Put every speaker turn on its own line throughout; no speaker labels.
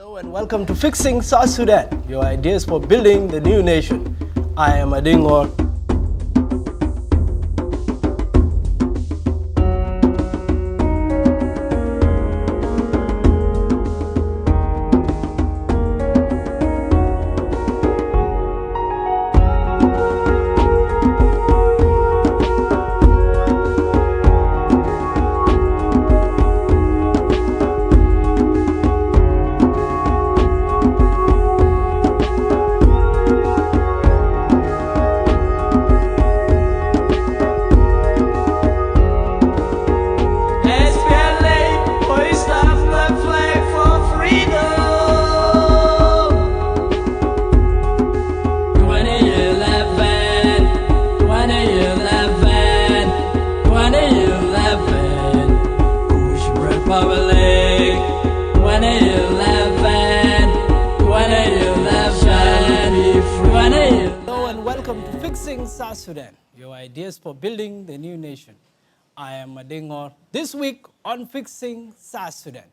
Hello and welcome to Fixing South Sudan, your ideas for building the new nation. I am Adingor. Hello and welcome to Fixing South Sudan, your ideas for building the new nation. I am Adingor. This week on Fixing South Sudan,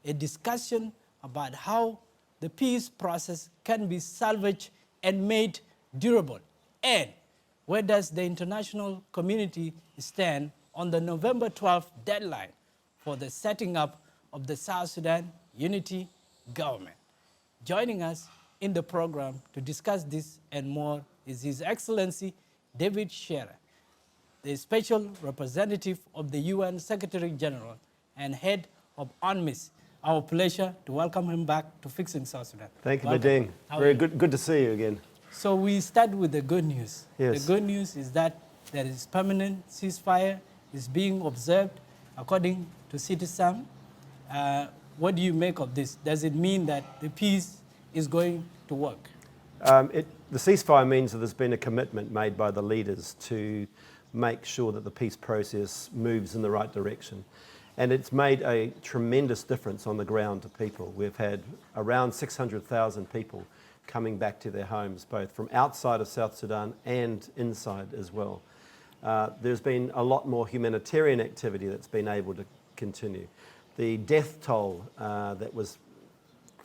a discussion about how the peace process can be salvaged and made durable, and where does the international community stand on the November 12th deadline for the setting up of the South Sudan Unity Government. Joining us in the program to discuss this and more is His Excellency David Shearer, the Special Representative of the UN Secretary General and Head of UNMISS. Our pleasure to welcome him back to Fixing South Sudan.
Thank you, Mading. Very good to see you again.
So we start with the good news.
Yes.
The good news is that there is permanent ceasefire is being observed according to citizens. What do you make of this? Does it mean that the peace is going to work?
The ceasefire means that there's been a commitment made by the leaders to make sure that the peace process moves in the right direction. And it's made a tremendous difference on the ground to people. We've had around 600,000 people coming back to their homes, both from outside of South Sudan and inside as well. There's been a lot more humanitarian activity that's been able to continue. The death toll that was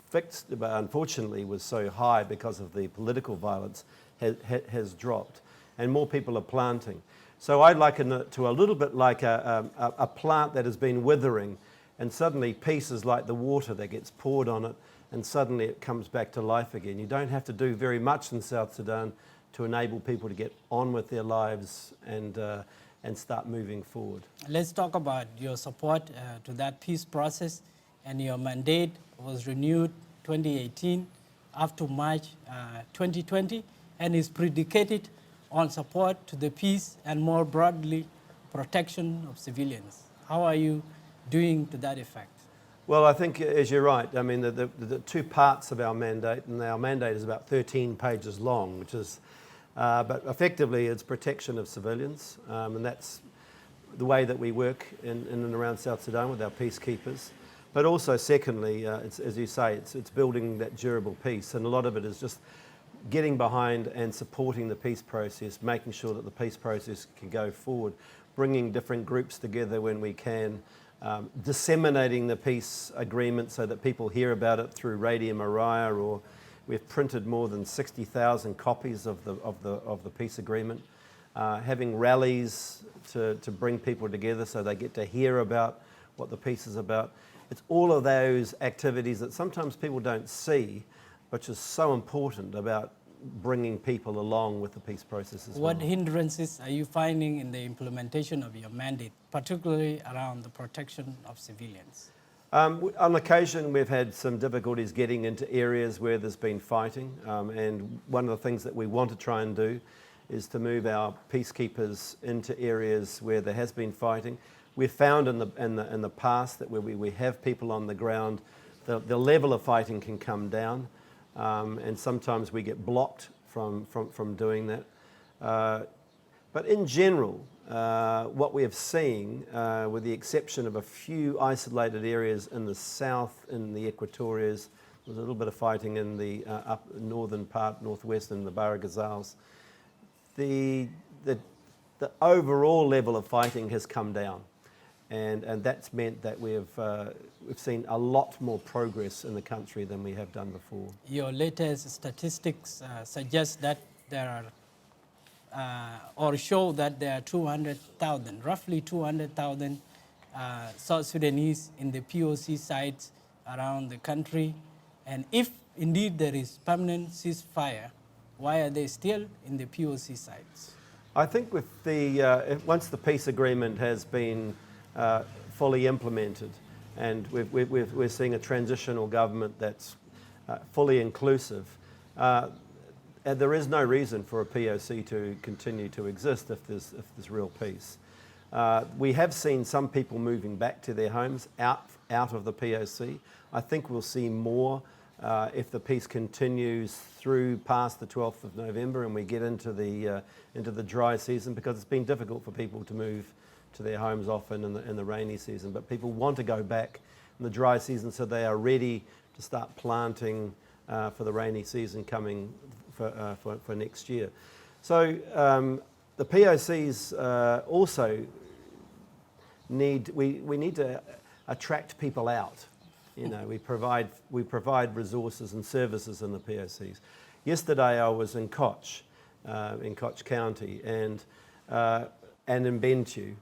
fixed, but unfortunately was so high because of the political violence, has dropped, and more people are planting. So I'd liken it to a little bit like a plant that has been withering, and suddenly peace is like the water that gets poured on it, and suddenly it comes back to life again. You don't have to do very much in South Sudan to enable people to get on with their lives and start moving forward.
Let's talk about your support to that peace process, and your mandate was renewed 2018 up to March 2020 and is predicated on support to the peace and more broadly protection of civilians. How are you doing to that effect?
Well, I think, as you're right, I mean, the two parts of our mandate, and our mandate is about 13 pages long, which is, but effectively it's protection of civilians, and that's the way that we work in and around South Sudan with our peacekeepers. But also, secondly, it's, as you say, it's building that durable peace, and a lot of it is just getting behind and supporting the peace process, making sure that the peace process can go forward, bringing different groups together when we can, disseminating the peace agreement so that people hear about it through Radio Mariah, or we've printed more than 60,000 copies of the peace agreement, having rallies to bring people together so they get to hear about what the peace is about. It's all of those activities that sometimes people don't see, which is so important about bringing people along with the peace process as well.
What hindrances are you finding in the implementation of your mandate, particularly around the protection of civilians?
On occasion, we've had some difficulties getting into areas where there's been fighting, and one of the things that we want to try and do is to move our peacekeepers into areas where there has been fighting. We've found in the past that where we have people on the ground, the level of fighting can come down, and sometimes we get blocked from doing that. But in general, what we have seen, with the exception of a few isolated areas in the south, in the Equatorias, there's a little bit of fighting in the up northern part, northwest in the Barra Ghazals, the overall level of fighting has come down. And that's meant that we've seen a lot more progress in the country than we have done before.
Your latest statistics suggest that there are, or show that there are 200,000, roughly 200,000 South Sudanese in the POC sites around the country. And if indeed there is permanent ceasefire, why are they still in the POC sites?
I think with once the peace agreement has been fully implemented, and we're seeing a transitional government that's fully inclusive, and there is no reason for a POC to continue to exist if there's real peace. We have seen some people moving back to their homes out of the POC. I think we'll see more if the peace continues through past the 12th of November and we get into the dry season, because it's been difficult for people to move to their homes often in the rainy season. But people want to go back in the dry season, so they are ready to start planting for the rainy season coming for next year. So the POCs also we need to attract people out. You know, we provide resources and services in the POCs. Yesterday I was in Koch County and in Bentiu,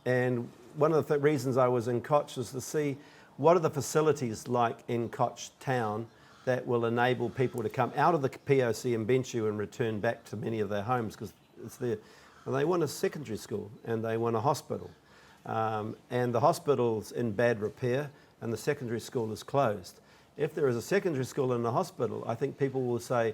and one of the reasons I was in Koch was to see what are the facilities like in Koch town that will enable people to come out of the POC in Bentiu and return back to many of their homes, because it's there. And they want a secondary school and they want a hospital, and the hospital's in bad repair and the secondary school is closed. If there is a secondary school and a hospital, I think people will say,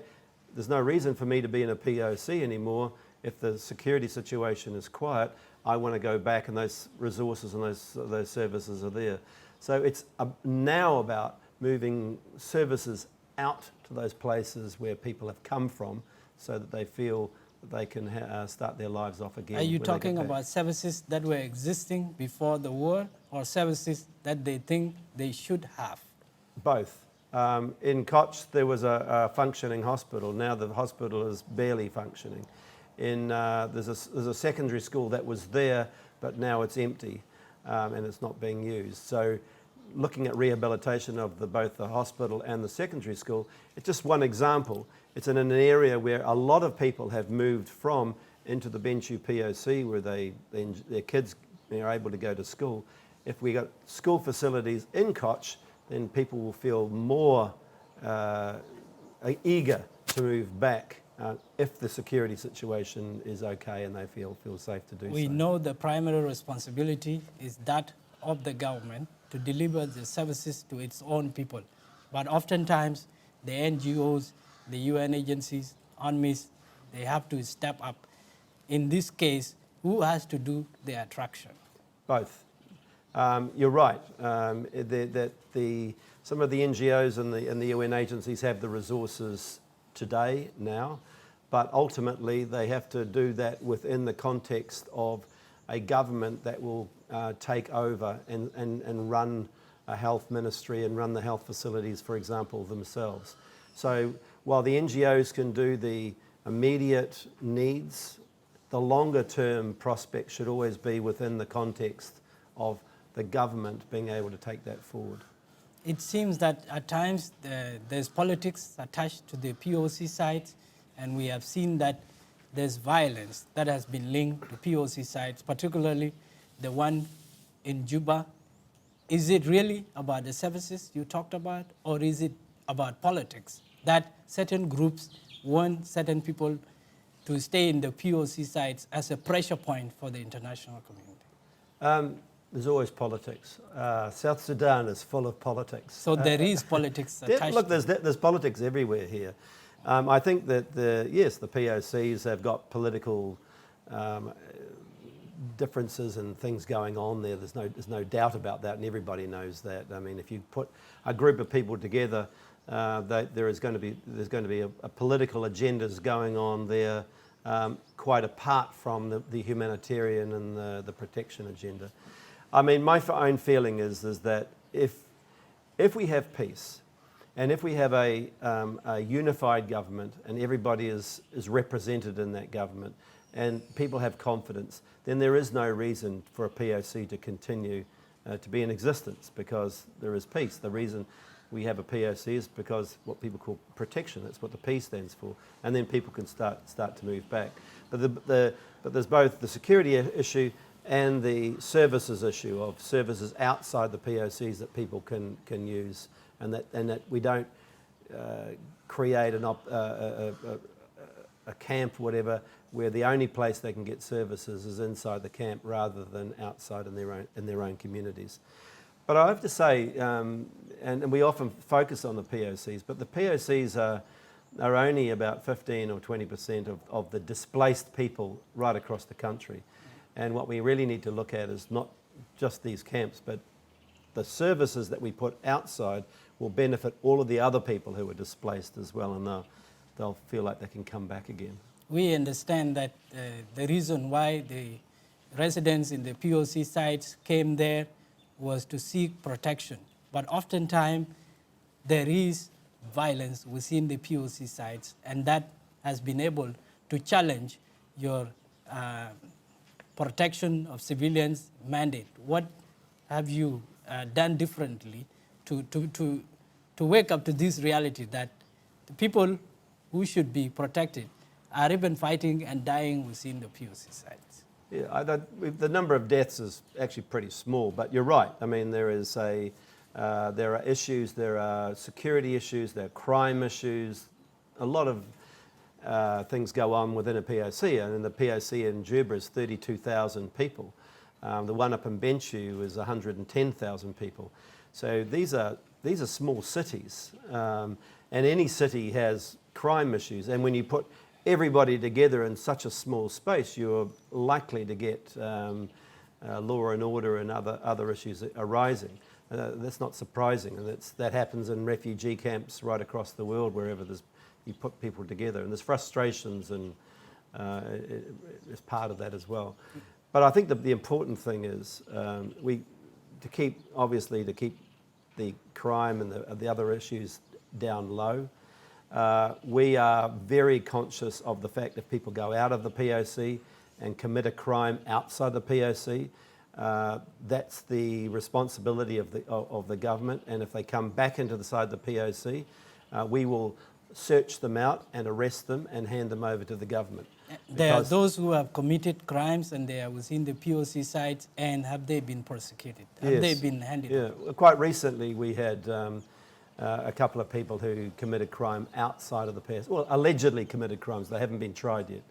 there's no reason for me to be in a POC anymore. If the security situation is quiet, I want to go back, and those resources and those services are there. So it's now about moving services out to those places where people have come from, so that they feel that they can start their lives off again.
Are you talking about services that were existing before the war, or services that they think they should have?
Both. In Koch there was a functioning hospital. Now the hospital is barely functioning. There's a secondary school that was there, but now it's empty and it's not being used. So looking at rehabilitation of both the hospital and the secondary school, it's just one example. It's in an area where a lot of people have moved from into the Bentiu POC, where their kids are able to go to school. If we got school facilities in Koch, then people will feel more eager to move back if the security situation is okay and they feel safe to do so.
We know the primary responsibility is that of the government to deliver the services to its own people. But oftentimes, the NGOs, the UN agencies, UNMISS, they have to step up. In this case, who has to do the attraction?
Both. You're right. Some of the NGOs and the UN agencies have the resources today, now, but ultimately they have to do that within the context of a government that will take over and run a health ministry and run the health facilities, for example, themselves. So while the NGOs can do the immediate needs, the longer term prospect should always be within the context of the government being able to take that forward.
It seems that at times there's politics attached to the POC sites, and we have seen that there's violence that has been linked to POC sites, particularly the one in Juba. Is it really about the services you talked about, or is it about politics, that certain groups want certain people to stay in the POC sites as a pressure point for the international community?
There's always politics. South Sudan is full of politics.
So there is politics attached.
Look, there's politics everywhere here. I think that the POCs have got political differences and things going on there. There's no doubt about that, and everybody knows that. I mean, if you put a group of people together, there's going to be a political agendas going on there, quite apart from the humanitarian and the protection agenda. I mean, my own feeling is that if we have peace, and if we have a unified government and everybody is represented in that government, and people have confidence, then there is no reason for a POC to continue to be in existence because there is peace. The reason we have a POC is because what people call protection. That's what the P stands for, and then people can start to move back. But there's both the security issue and the services issue of services outside the POCs that people can use, and that we don't create a camp, whatever, where the only place they can get services is inside the camp rather than outside in their own communities. But I have to say, and we often focus on the POCs, but the POCs are only about 15 or 20% of the displaced people right across the country. And what we really need to look at is not just these camps, but the services that we put outside will benefit all of the other people who are displaced as well, and they'll feel like they can come back again.
We understand that the reason why the residents in the POC sites came there was to seek protection. But oftentimes there is violence within the POC sites, and that has been able to challenge your protection of civilians mandate. What have you done differently to wake up to this reality that the people who should be protected are even fighting and dying within the POC sites?
Yeah, the number of deaths is actually pretty small, but you're right. I mean, there are issues, there are security issues, there are crime issues. A lot of things go on within a POC, and the POC in Juba is 32,000 people. The one up in Bentiu is 110,000 people. So these are small cities, and any city has crime issues. And when you put everybody together in such a small space, you're likely to get law and order and other issues arising. That's not surprising, and that happens in refugee camps right across the world, wherever you put people together. And there's frustrations, and it's part of that as well. But I think the important thing is to keep the crime and the other issues down low. We are very conscious of the fact if people go out of the POC and commit a crime outside the POC, that's the responsibility of the government. And if they come back into the POC, we will search them out and arrest them and hand them over to the government.
There are those who have committed crimes and they are within the POC sites, and have they been prosecuted? Have
Yes.
they been handed over?
Yeah, quite recently we had a couple of people who committed crime outside of the POC. Well, allegedly committed crimes. They haven't been tried yet.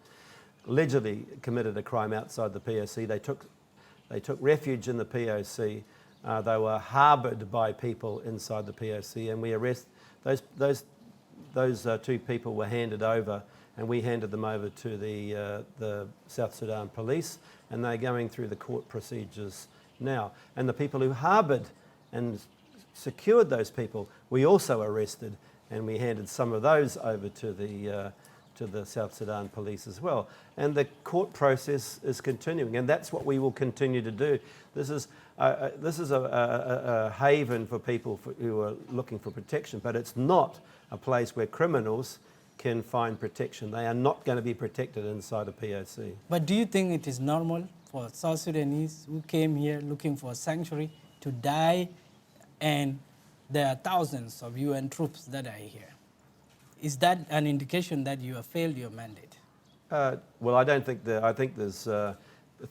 Allegedly committed a crime outside the POC. They took refuge in the POC. They were harboured by people inside the POC, and we arrest those two people were handed over, and we handed them over to the South Sudan police, and they're going through the court procedures now. And the people who harboured and secured those people, we also arrested, and we handed some of those over to the South Sudan police as well. And the court process is continuing, and that's what we will continue to do. This is a haven for people who are looking for protection, but it's not a place where criminals can find protection. They are not going to be protected inside a POC.
But do you think it is normal for South Sudanese who came here looking for sanctuary to die, and there are thousands of UN troops that are here? Is that an indication that you have failed your mandate?
Well, I don't think that. I think there's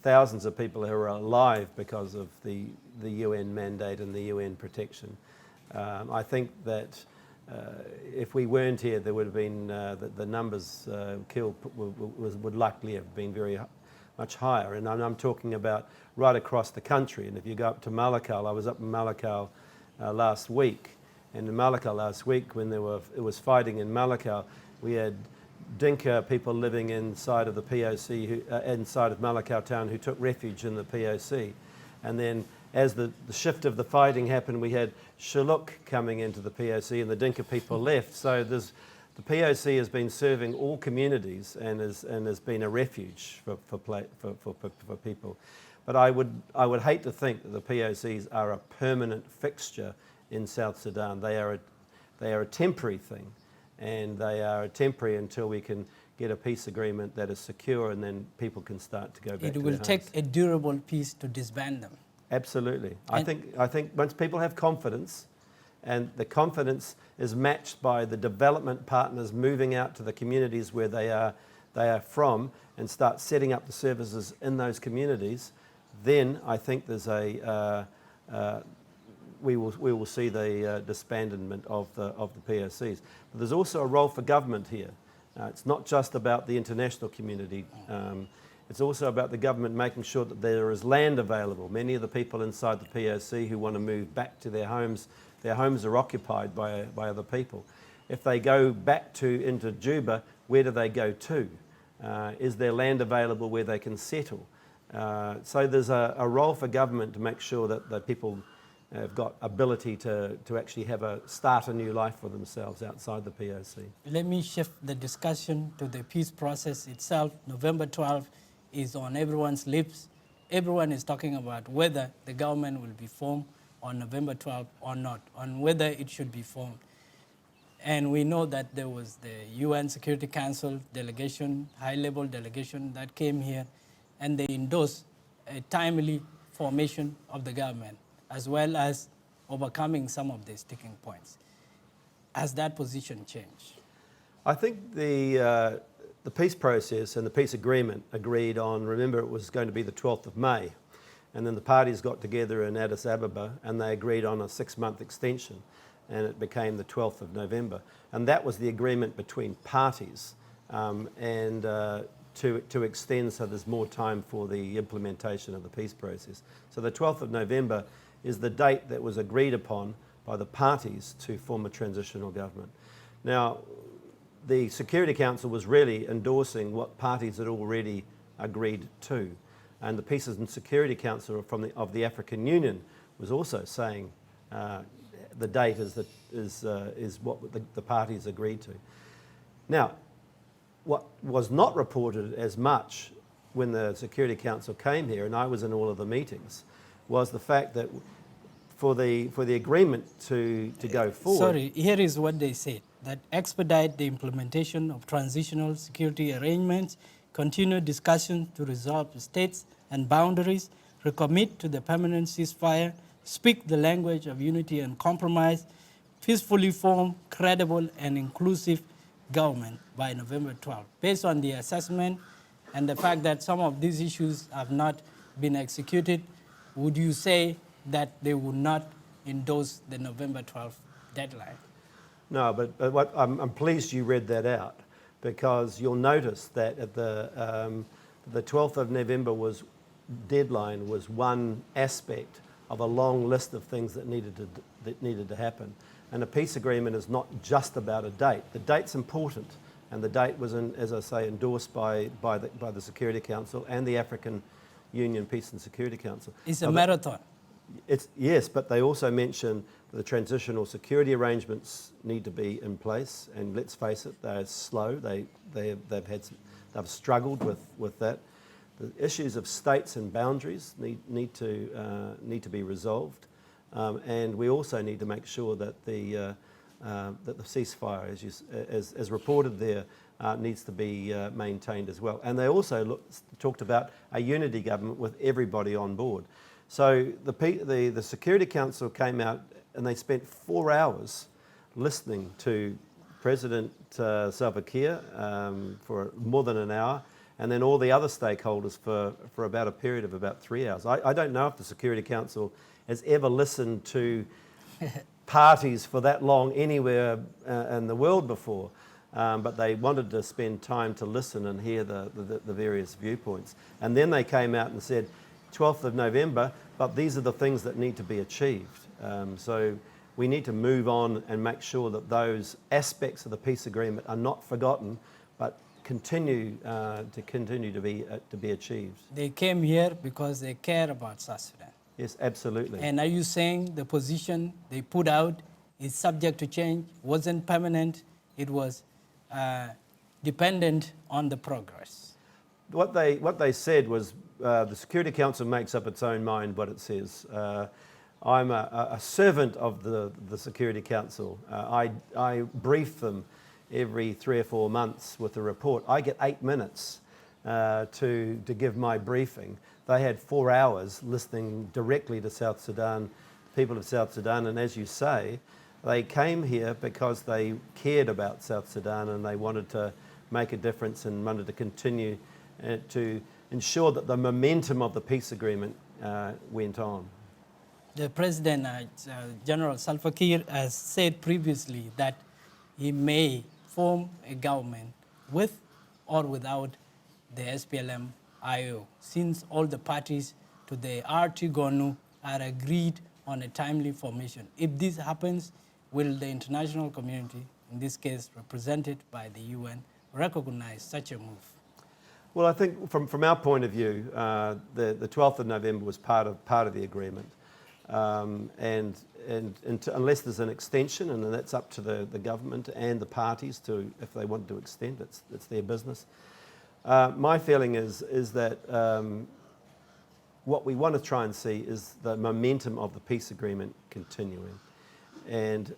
thousands of people who are alive because of the UN mandate and the UN protection. I think that if we weren't here, there would have been the numbers killed would likely have been very much higher. And I'm talking about right across the country. And if you go up to Malakal, I was up in Malakal last week. And in Malakal last week, when it was fighting in Malakal, we had Dinka people living inside of the POC, inside of Malakal town, who took refuge in the POC. And then as the shift of the fighting happened, we had Shilluk coming into the POC, and the Dinka people left. So the POC has been serving all communities and has been a refuge for people. But I would hate to think that the POCs are a permanent fixture in South Sudan. They are a temporary thing, and they are temporary until we can get a peace agreement that is secure, and then people can start to go back to their homes.
It will take a durable peace to disband them.
Absolutely. I think once people have confidence, and the confidence is matched by the development partners moving out to the communities where they are from and start setting up the services in those communities, then I think there's we will see the disbandment of the POCs. But there's also a role for government here. It's not just about the international community. It's also about the government making sure that there is land available. Many of the people inside the POC who want to move back to their homes are occupied by other people. If they go back into Juba, where do they go to? Is there land available where they can settle? So there's a role for government to make sure that people have got ability to actually start a new life for themselves outside the POC.
Let me shift the discussion to the peace process itself. November 12th is on everyone's lips. Everyone is talking about whether the government will be formed on November 12th or not, on whether it should be formed. And we know that there was the UN Security Council delegation, high-level delegation that came here, and they endorsed a timely formation of the government, as well as overcoming some of the sticking points. Has that position changed?
I think the peace process and the peace agreement agreed on, remember it was going to be the 12th of May, and then the parties got together in Addis Ababa and they agreed on a 6-month extension, and it became the 12th of November. And that was the agreement between parties, and to extend so there's more time for the implementation of the peace process. So the 12th of November is the date that was agreed upon by the parties to form a transitional government. Now, the Security Council was really endorsing what parties had already agreed to. And the Peace and Security Council of the African Union was also saying the date is what the parties agreed to. Now, what was not reported as much when the Security Council came here, and I was in all of the meetings, was the fact that for the agreement to go forward...
Sorry, here is what they said, that expedite the implementation of transitional security arrangements, continue discussions to resolve states and boundaries, recommit to the permanent ceasefire, speak the language of unity and compromise, peacefully form credible and inclusive government by November 12th. Based on the assessment and the fact that some of these issues have not been executed, would you say that they would not endorse the November 12th deadline?
No, but I'm pleased you read that out, because you'll notice that at the 12th of November deadline was one aspect of a long list of things that needed to happen. And a peace agreement is not just about a date. The date's important, and the date was, as I say, endorsed by the Security Council and the African Union Peace and Security Council.
It's a marathon.
Yes, but they also mention the transitional security arrangements need to be in place, and let's face it, they're slow. They've struggled with that. The issues of states and boundaries need to be resolved, and we also need to make sure that the ceasefire, as reported there, needs to be maintained as well. And they also talked about a unity government with everybody on board. So the Security Council came out and they spent 4 hours listening to President Salva Kiir for more than an hour, and then all the other stakeholders for about a period of about 3 hours. I don't know if the Security Council has ever listened to parties for that long anywhere in the world before, but they wanted to spend time to listen and hear the various viewpoints. And then they came out and said, 12th of November, but these are the things that need to be achieved. So we need to move on and make sure that those aspects of the peace agreement are not forgotten, but continue to be achieved.
They came here because they care about South Sudan.
Yes, absolutely.
And are you saying the position they put out is subject to change, wasn't permanent, it was dependent on the progress?
What they said was the Security Council makes up its own mind what it says. I'm a servant of the Security Council. I brief them every 3 or 4 months with a report. I get 8 minutes to give my briefing. they had 4 hours listening directly to South Sudan, people of South Sudan, and as you say, they came here because they cared about South Sudan and they wanted to make a difference and wanted to continue to ensure that the momentum of the peace agreement went on.
The President, General Salva Kiir, has said previously that he may form a government with or without the SPLM-IO, since all the parties to the RT-GONU are agreed on a timely formation. If this happens, will the international community, in this case represented by the UN, recognize such a move?
Well, I think from our point of view, the 12th of November was part of the agreement. Unless there's an extension, and that's up to the government and the parties to, if they want to extend, it's their business. My feeling is that what we want to try and see is the momentum of the peace agreement continuing. And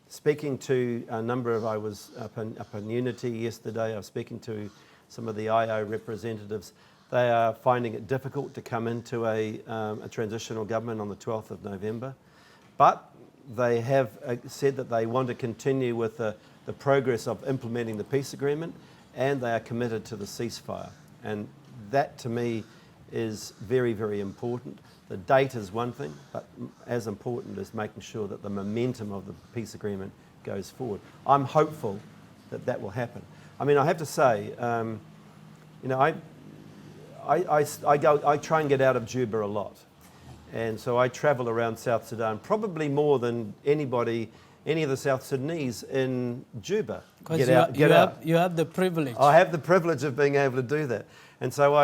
speaking to a number of, I was up in Unity yesterday, I was speaking to some of the IO representatives. They are finding it difficult to come into a transitional government on the 12th of November. But they have said that they want to continue with the progress of implementing the peace agreement, and they are committed to the ceasefire. And that to me is very, very important. The date is one thing, but as important is making sure that the momentum of the peace agreement goes forward. I'm hopeful that that will happen. I mean, I have to say, you know, I try and get out of Juba a lot. And so I travel around South Sudan, probably more than any of the South Sudanese in Juba.
You have the privilege.
I have the privilege of being able to do that. And so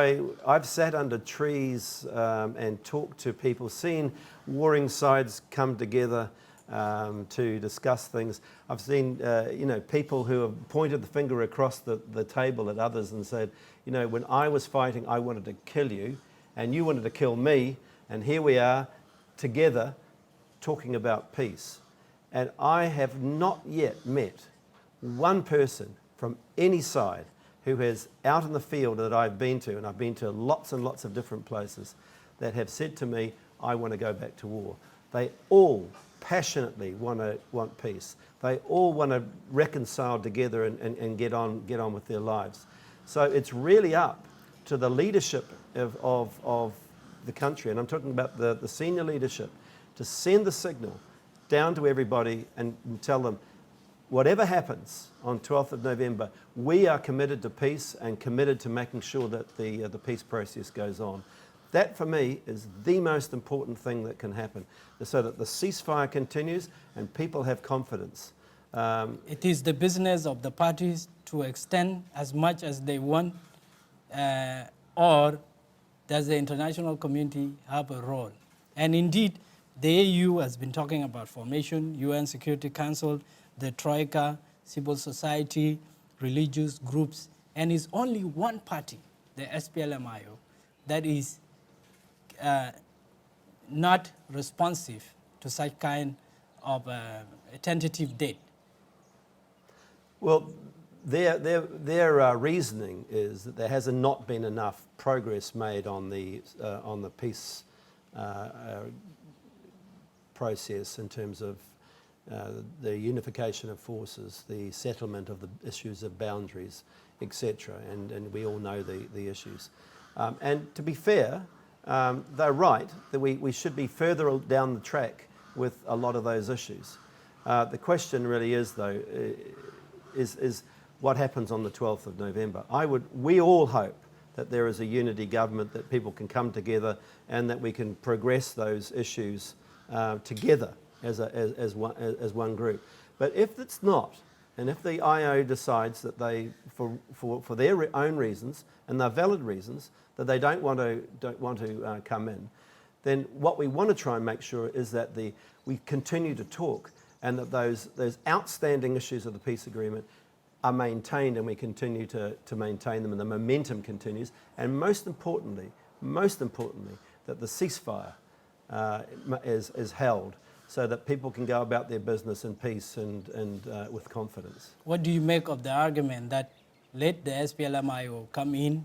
I've sat under trees and talked to people, seen warring sides come together to discuss things. I've seen you know, people who have pointed the finger across the table at others and said, you know, when I was fighting, I wanted to kill you, and you wanted to kill me, and here we are together talking about peace. And I have not yet met one person from any side who has, out in the field that I've been to, and I've been to lots and lots of different places, that have said to me, I want to go back to war. They all passionately want peace. They all want to reconcile together and get on with their lives. So it's really up to the leadership of the country, and I'm talking about the senior leadership, to send the signal down to everybody and tell them, whatever happens on 12th of November, we are committed to peace and committed to making sure that the peace process goes on. That, for me, is the most important thing that can happen, so that the ceasefire continues and people have confidence.
It is the business of the parties to extend as much as they want, or does the international community have a role? And indeed, the AU has been talking about formation, UN Security Council, the Troika, civil society, religious groups, and it's only one party, the SPLM-IO, that is not responsive to such kind of a tentative date.
Well, their reasoning is that there has not been enough progress made on the peace process in terms of the unification of forces, the settlement of the issues of boundaries, etc. And we all know the issues. And to be fair, they're right that we should be further down the track with a lot of those issues. The question really is, though, is what happens on the 12th of November. We all hope that there is a unity government, that people can come together and that we can progress those issues together as one group. But if it's not, and if the IO decides that they, for their own reasons, and they're valid reasons, that they don't want to come in, then what we want to try and make sure is that we continue to talk, and that those outstanding issues of the peace agreement are maintained, and we continue to maintain them, and the momentum continues. And most importantly, that the ceasefire is held, so that people can go about their business in peace and with confidence.
What do you make of the argument that let the SPLM-IO come in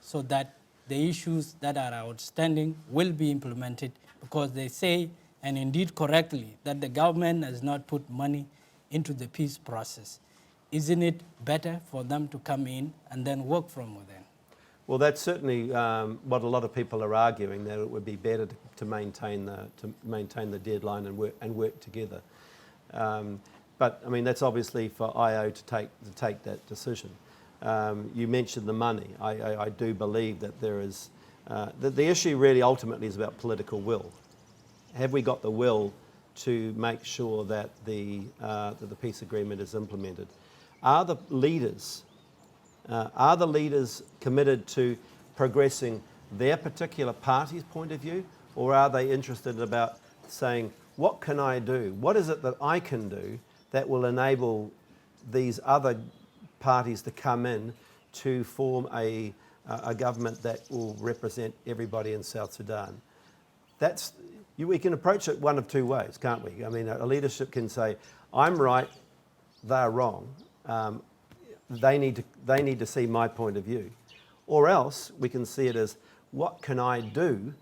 so that the issues that are outstanding will be implemented, because they say, and indeed correctly, that the government has not put money into the peace process. Isn't it better for them to come in and then work from within?
Well, that's certainly what a lot of people are arguing, that it would be better to maintain the deadline and work together. But I mean, that's obviously for IO to take that decision. You mentioned the money. I do believe that there is the issue really ultimately is about political will. Have we got the will to make sure that the peace agreement is implemented? Are the leaders committed to progressing their particular party's point of view, or are they interested about saying, what can I do? What is it that I can do that will enable these other parties to come in to form a government that will represent everybody in South Sudan? We can approach it one of two ways, can't we? I mean, a leadership can say, I'm right, they're wrong. They need to see my point of view. Or else we can see it as, what can I do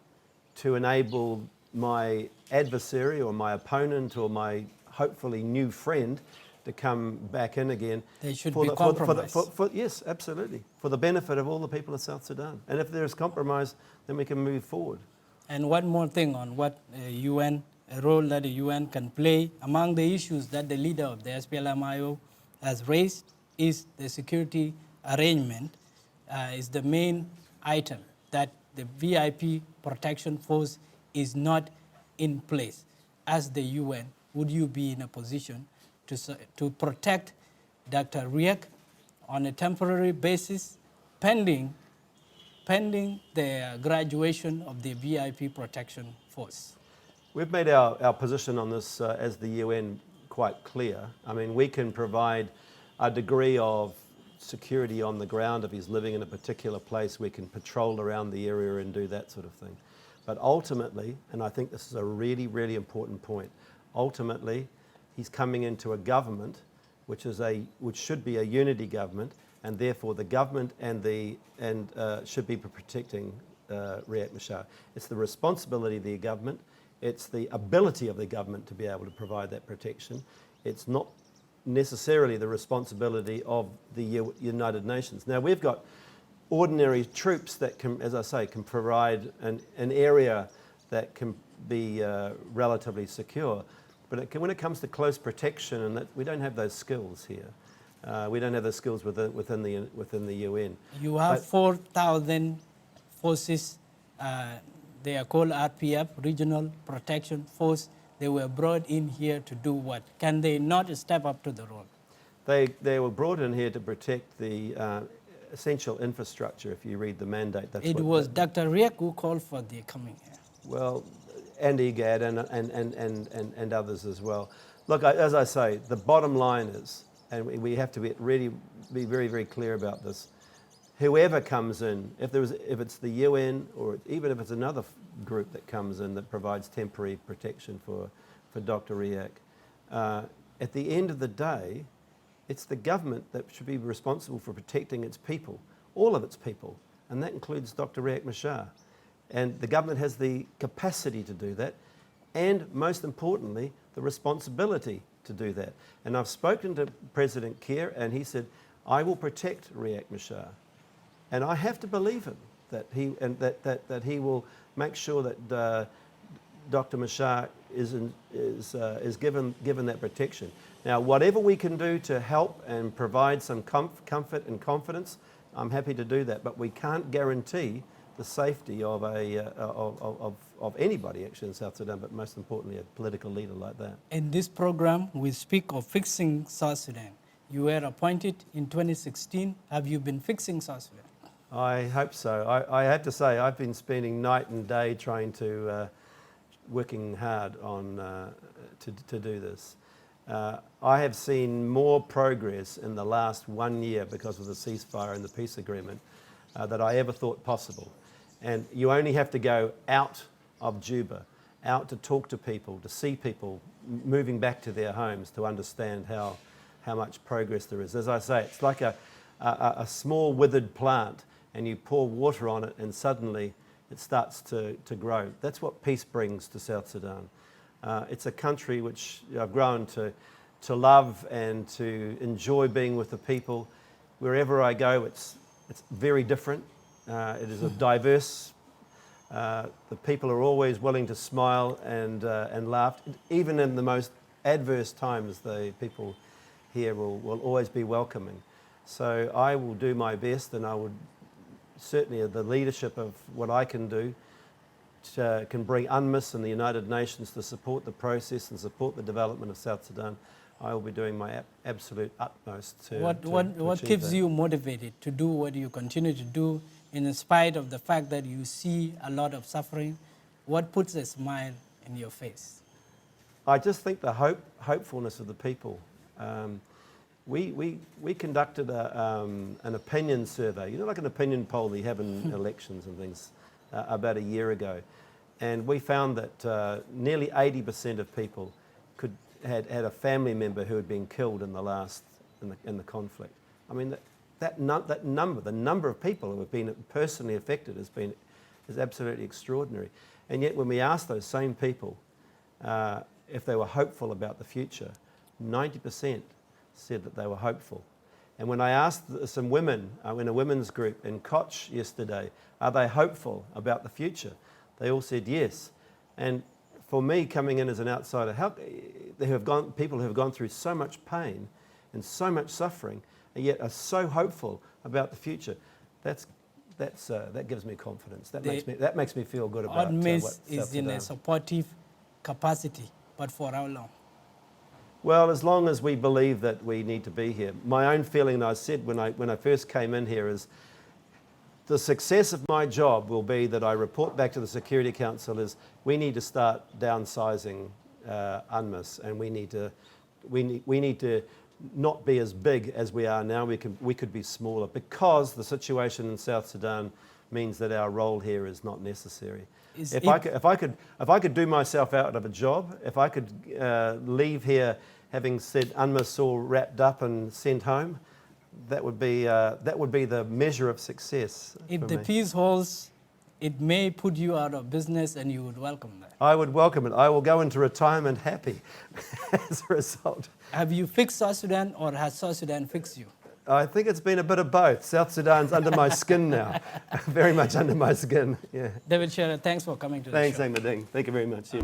to enable my adversary or my opponent or my hopefully new friend to come back in again?
They should be compromised.
Yes, absolutely. For the benefit of all the people of South Sudan. And if there is compromise, then we can move forward.
And one more thing on what a role that the UN can play among the issues that the leader of the SPLM-IO has raised is the security arrangement is the main item, that the VIP protection force is not in place. As the UN, would you be in a position to protect Dr. Riek on a temporary basis pending the graduation of the VIP protection force?
We've made our position on this as the UN quite clear. I mean, we can provide a degree of security on the ground. If he's living in a particular place, we can patrol around the area and do that sort of thing. But ultimately, and I think this is a really, really important point, ultimately he's coming into a government which should be a unity government, and therefore the government should be protecting Riek Machar. It's the responsibility of the government. It's the ability of the government to be able to provide that protection. It's not necessarily the responsibility of the United Nations. Now, we've got ordinary troops that can, as I say, can provide an area that can be relatively secure. But when it comes to close protection, and that, we don't have those skills here. We don't have those skills within the UN.
You have 4,000 forces. They are called RPF, Regional Protection Force. They were brought in here to do what? Can they not step up to the role?
They were brought in here to protect the essential infrastructure. If you read the mandate,
it was Dr. Riek who called for their coming here.
Well, and IGAD and others as well. Look, as I say, the bottom line is, and we have to be very, very clear about this. Whoever comes in, if it's the UN or even if it's another group that comes in that provides temporary protection for Dr. Riek, at the end of the day, it's the government that should be responsible for protecting its people, all of its people, and that includes Dr. Riek Machar. And the government has the capacity to do that, and most importantly, the responsibility to do that. And I've spoken to President Kiir, and he said, I will protect Riek Machar. And I have to believe him that he will make sure that Dr. Machar is given that protection. Now, whatever we can do to help and provide some comfort and confidence, I'm happy to do that. But we can't guarantee the safety of anybody actually in South Sudan, but most importantly, a political leader like that.
In this program, we speak of fixing South Sudan. You were appointed in 2016. Have you been fixing South Sudan?
I hope so. I have to say, I've been spending night and day trying to, working hard on to do this. I have seen more progress in the last 1 year because of the ceasefire and the peace agreement that I ever thought possible. And you only have to go out of Juba, out to talk to people, to see people moving back to their homes to understand how much progress there is. As I say, it's like a small withered plant. and you pour water on it and suddenly it starts to grow. That's what peace brings to South Sudan. It's a country which I've grown to love and to enjoy being with the people. Wherever I go, it's very different. It is a diverse. The people are always willing to smile and laugh. Even in the most adverse times, the people here will always be welcoming. So I will do my best, and I would certainly, the leadership of what I can do can bring UNMISS and the United Nations to support the process and support the development of South Sudan. I will be doing my absolute utmost to
What keeps you motivated to do what you continue to do in spite of the fact that you see a lot of suffering? What puts a smile in your face?
I just think the hopefulness of the people. We conducted an opinion survey, like an opinion poll that you have in elections and things, about a year ago. And we found that nearly 80% of people had a family member who had been killed in the conflict. I mean, the number of people who have been personally affected is absolutely extraordinary. And yet when we asked those same people if they were hopeful about the future, 90% said that they were hopeful. And when I asked some women in a women's group in Koch yesterday, are they hopeful about the future? They all said yes. And for me, coming in as an outsider, people who have gone through so much pain and so much suffering, and yet are so hopeful about the future, that gives me confidence. That makes me feel good about
UNMISS is in a supportive capacity, but for how long?
Well, as long as we believe that we need to be here. My own feeling, I said when I first came in here, is the success of my job will be that I report back to the Security Council is we need to start downsizing UNMISS, and we need to not be as big as we are now. We could be smaller because the situation in South Sudan means that our role here is not necessary. If I could do myself out of a job, if I could leave here having said UNMISS all wrapped up and sent home, that would be the measure of success.
If the peace holds, it may put you out of business, and you would welcome that.
I would welcome it. I will go into retirement happy as a result.
Have you fixed South Sudan, or has South Sudan fixed you?
I think it's been a bit of both. South Sudan's under my skin now, very much under my skin. Yeah.
David Shearer, thanks for coming to the show.
Thanks, Mading. Thank you very much. Yeah.